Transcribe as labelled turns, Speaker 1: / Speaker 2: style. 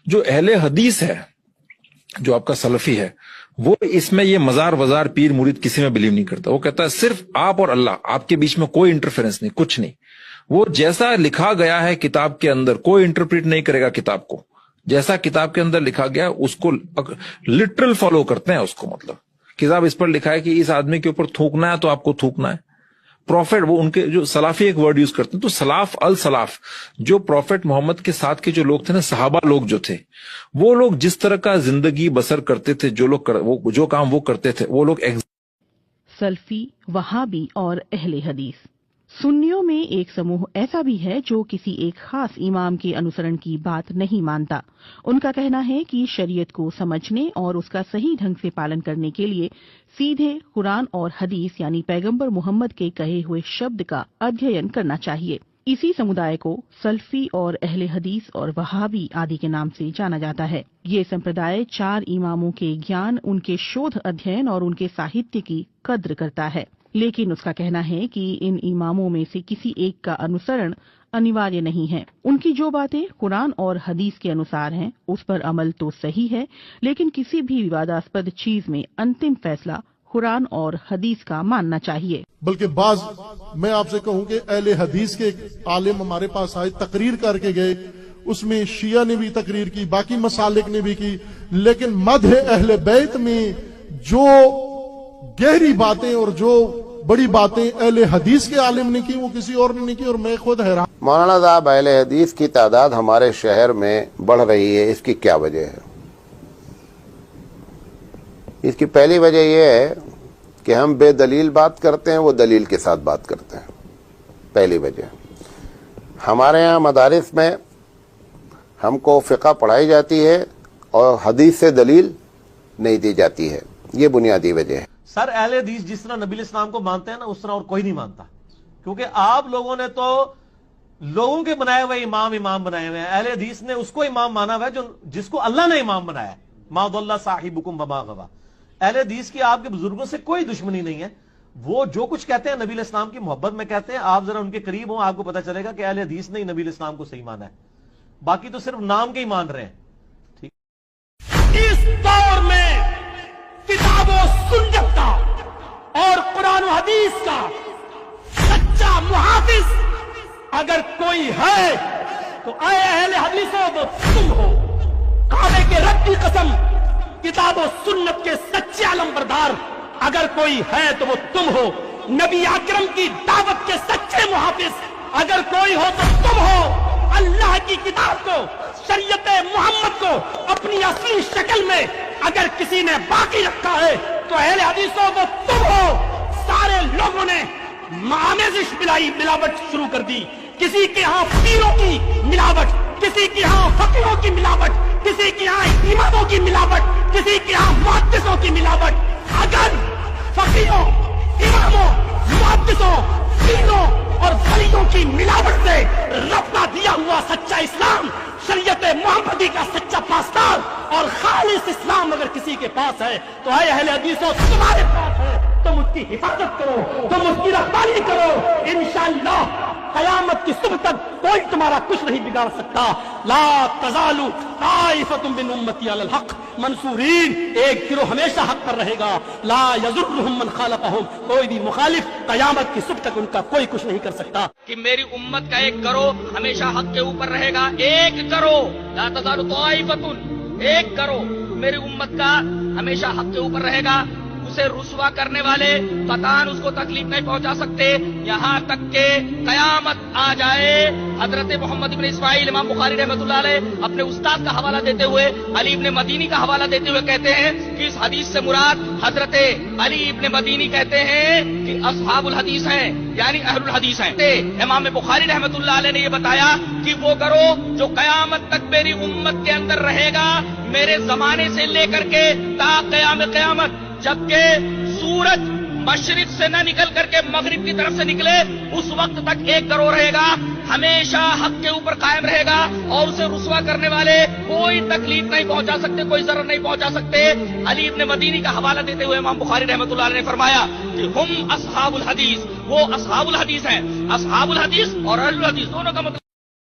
Speaker 1: جو اہل حدیث ہے، جو آپ کا سلفی ہے، وہ اس میں یہ مزار وزار پیر مرید کسی میں بلیو نہیں کرتا. وہ کہتا ہے صرف آپ اور اللہ، آپ کے بیچ میں کوئی انٹرفیرنس نہیں، کچھ نہیں. وہ جیسا لکھا گیا ہے کتاب کے اندر، کوئی انٹرپریٹ نہیں کرے گا کتاب کو. جیسا کتاب کے اندر لکھا گیا اس کو لٹرل فالو کرتے ہیں. اس کو مطلب کتاب اس پر لکھا ہے کہ اس آدمی کے اوپر تھوکنا ہے تو آپ کو تھوکنا ہے. پروفیٹ، وہ ان کے جو سلافی ایک ورڈ یوز کرتے ہیں، تو سلاف السلاف، جو پروفیٹ محمد کے ساتھ کے جو لوگ تھے نا، صحابہ لوگ جو تھے، وہ لوگ جس طرح کا زندگی بسر کرتے تھے، جو کام وہ کرتے تھے، وہ لوگ
Speaker 2: سلفی، وہابی اور اہل حدیث. سنیوں میں ایک سموہ ایسا بھی ہے جو کسی ایک خاص امام کے انوسرن کی بات نہیں مانتا. ان کا کہنا ہے کہ شریعت کو سمجھنے اور اس کا صحیح ڈھنگ سے پالن کرنے کے لیے سیدھے قرآن اور حدیث یعنی پیغمبر محمد کے کہے ہوئے شبد کا ادھین کرنا چاہیے. اسی سمدائے کو سلفی اور اہل حدیث اور وہابی آدی کے نام سے جانا جاتا ہے. یہ سمپردائے 4 اماموں کے گیان، ان کے شودھ ادھین اور ان کے ساہتیہ کی قدر کرتا ہے. لیکن اس کا کہنا ہے کہ ان اماموں میں سے کسی ایک کا انوسرن انیواریہ نہیں ہے. ان کی جو باتیں قرآن اور حدیث کے انوسار ہیں اس پر عمل تو صحیح ہے، لیکن کسی بھی وواداسپد چیز میں انتم فیصلہ قرآن اور حدیث کا ماننا چاہیے.
Speaker 3: بلکہ بعض میں آپ سے کہوں کہ اہل حدیث کے عالم ہمارے پاس آئے، تقریر کر کے گئے، اس میں شیعہ نے بھی تقریر کی، باقی مسالک نے بھی کی، لیکن مدح اہل بیت میں جو گہری باتیں اور جو بڑی باتیں اہل حدیث کے عالم نے کی وہ کسی اور نے نہیں کی. اور میں خود حیران.
Speaker 4: مولانا صاحب، اہل حدیث کی تعداد ہمارے شہر میں بڑھ رہی ہے، اس کی کیا وجہ ہے؟ اس کی پہلی وجہ یہ ہے کہ ہم بے دلیل بات کرتے ہیں، وہ دلیل کے ساتھ بات کرتے ہیں. پہلی وجہ. ہمارے ہاں مدارس میں ہم کو فقہ پڑھائی جاتی ہے اور حدیث سے دلیل نہیں دی جاتی ہے. یہ بنیادی وجہ ہے.
Speaker 5: سر، اہل حدیث جس طرح نبی اسلام کو مانتے ہیں نا، اس طرح اور کوئی نہیں مانتا. کیونکہ آپ لوگوں نے تو لوگوں کے بنائے ہوئے امام بنائے ہوئے ہیں. اہل حدیث نے اس کو امام مانا ہوا ہے جس کو اللہ نے امام بنایا. ما ضل صاحبکم وما غوی. اہل حدیث کی آپ کے بزرگوں سے کوئی دشمنی نہیں ہے. وہ جو کچھ کہتے ہیں نبی علیہ السلام کی محبت میں کہتے ہیں. آپ ذرا ان کے قریب ہوں، آپ کو پتہ چلے گا کہ اہل حدیث نے نبی علیہ السلام کو صحیح مانا ہے. باقی تو صرف نام کے ہی مان رہے ہیں. ٹھیک.
Speaker 6: اس دور میں کتاب و سنت کا اور قرآن و حدیث کا سچا محافظ اگر کوئی ہے تو اے اہل حدیثوں وہ تم ہو. کعبے کے رب کی قسم، کتاب و سنت کے سچے علمبردار اگر کوئی ہے تو وہ تم ہو. نبی اکرم کی دعوت کے سچے محافظ اگر کوئی ہو تو تم ہو. اللہ کی کتاب کو، شریعت محمد کو اپنی اصلی شکل میں اگر کسی نے باقی رکھا ہے تو اہل حدیثوں وہ تم ہو. سارے لوگوں نے آمیزش ملاوٹ شروع کر دی. کسی کے ہاں پیروں کی ملاوٹ، کسی کے ہاں فقیروں کی ملاوٹ، کسی کے ہاں اماموں کی ملاوٹ، کسی کے ہاں محدثوں کی ملاوٹ. اگر فقیروں، اماموں، محدثوں، پیروں اور ولیوں کی ملاوٹ سے رب کا دیا ہوا سچا اسلام، شریعت محمدی کا سچا پاسدار اور خالص اسلام اگر کسی کے پاس ہے تو اے اہل حدیثوں تمہارے پاس ہے. تم اس کی حفاظت کرو، تم اس کی رہبری کرو. انشاءاللہ قیامت کی صبح تک کوئی تمہارا کچھ نہیں بگاڑ سکتا. لا تزال طائفۃ من امتی علی الحق منصورین. ایک گروہ ہمیشہ حق پر رہے گا. لا یضرهم من خالفهم. کوئی بھی مخالف قیامت کی صبح تک ان کا کوئی کچھ نہیں کر سکتا.
Speaker 7: کہ میری امت کا ایک گروہ ہمیشہ حق کے اوپر رہے گا. ایک گروہ، لا تزال طائفۃ، ایک گروہ میری امت کا ہمیشہ حق کے اوپر رہے گا. اسے رسوا کرنے والے فتان اس کو تکلیف نہیں پہنچا سکتے یہاں تک کہ قیامت آ جائے. حضرت محمد بن اسماعیل امام بخاری رحمۃ اللہ علیہ اپنے استاد کا حوالہ دیتے ہوئے، علی ابن مدینی کا حوالہ دیتے ہوئے کہتے ہیں کہ اس حدیث سے مراد حضرت علی ابن مدینی کہتے ہیں کہ اصحاب الحدیث ہیں، یعنی اہل الحدیث ہیں. امام بخاری رحمۃ اللہ علیہ نے یہ بتایا کہ وہ گروہ جو قیامت تک میری امت کے اندر رہے گا، میرے زمانے سے لے کر کے تا قیام قیامت، جبکہ سورج مشرق سے نہ نکل کر کے مغرب کی طرف سے نکلے اس وقت تک ایک گروہ رہے گا، ہمیشہ حق کے اوپر قائم رہے گا اور اسے رسوا کرنے والے کوئی تکلیف نہیں پہنچا سکتے، کوئی ضرر نہیں پہنچا سکتے. علی ابن مدینی کا حوالہ دیتے ہوئے امام بخاری رحمۃ اللہ علیہ نے فرمایا کہ ہم اصحاب الحدیث، وہ اصحاب الحدیث ہیں. اصحاب الحدیث اور اہل الحدیث دونوں کا مطلب